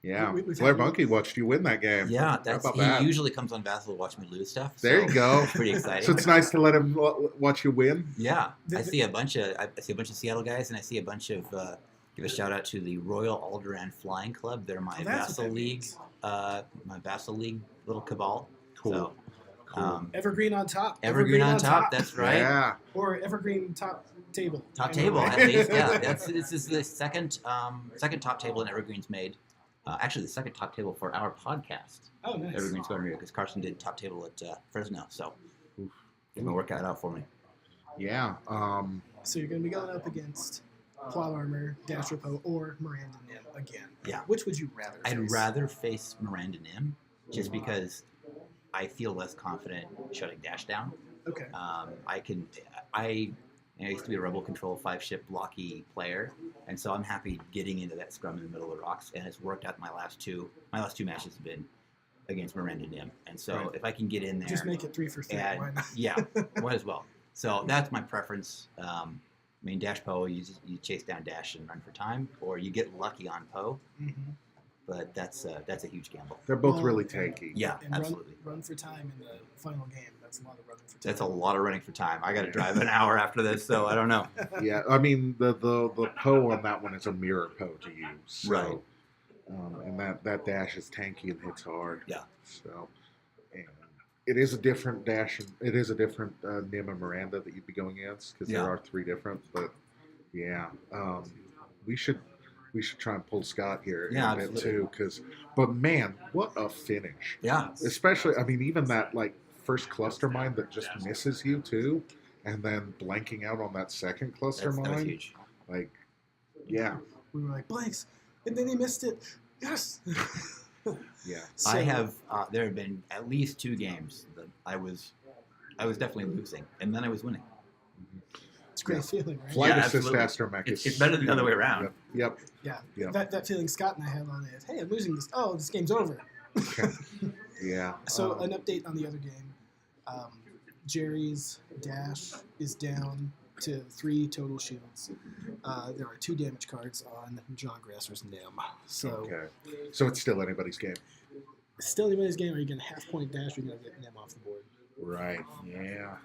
Yeah. we've Blair had a Bunky watched you win that game. Yeah, How that's about he that? usually comes on Vassal to watch me lose stuff. There so you go. it's pretty exciting. So it's nice to let him watch you win. Yeah, The- I see a bunch of Seattle guys, and I see a bunch of give a shout out to the Royal Alderaan Flying Club. They're my Oh, that's what Vassal that League, means. my Vassal League little cabal. Cool. So, Cool. Evergreen on top. Evergreen on top. That's right. Yeah. Or Evergreen top table. Top Anyway. table, at least. Yeah, this is the second top table in Evergreen's made. Actually, the second top table for our podcast, Oh, nice. Evergreen's Garden, because Carson did top table at Fresno. So, Oof. it's gonna work out for me. Yeah. So you're going to be going up against Plot Armor, Dasher Poe, or Miranda Nym again. Yeah. Which would you rather I'd face? rather face Miranda Nym, just because I feel less confident shutting Dash down. Okay. I used to be a Rebel Control 5-ship blocky player, and so I'm happy getting into that scrum in the middle of the rocks, and it's worked out. My last two matches have been against Miranda Nym, and so Right. if I can get in there, Just make it 3 for 3. and Why not? yeah, might as well. So that's my preference. I mean, Dash Poe, you chase down Dash and run for time, or you get lucky on Poe, Mhm. but that's a huge gamble. They're both Well, really tanky. Yeah, And absolutely. Run for time in the final game. That's a lot of running for time. That's a lot of running for time. I got to drive an hour after this, so I don't know. Yeah. I mean, the Poe on that one is a mirror Poe to you. So, Right. And that dash is tanky and hits hard. Yeah. So, and it is a different dash. It is a different Nym and Miranda that you'd be going against because Yeah. there are 3 different. But yeah, we should try and pull Scott here Yeah, a bit absolutely. too. But man, what a finish! Yeah. Especially, I mean, even that like first cluster mine that just misses you too, and then blanking out on that second cluster That was mine. huge. Like, yeah, We were like, blanks. And then he missed it. Yes. yeah. So, I have. There have been at least 2 games that I was definitely losing, and then I was winning. It's a great feeling, right? Flight Yeah, assist absolutely. astromech is It's better than the other way around. Yep. Yeah. Yeah. That feeling Scott and I had on it. Hey, I'm losing this. Oh, this game's over. Yep. Yeah. So an update on the other game. Jerry's dash is down to 3 total shields. There are 2 damage cards on John Grasser's Nym. So Okay. So it's still anybody's game. still anybody's game. Are you going to half-point dash or are you going to get Nym off the board Right. Yeah.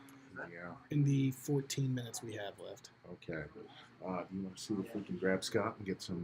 Yeah. in the 14 minutes we have left? Okay. You want to see if we can grab Scott and get some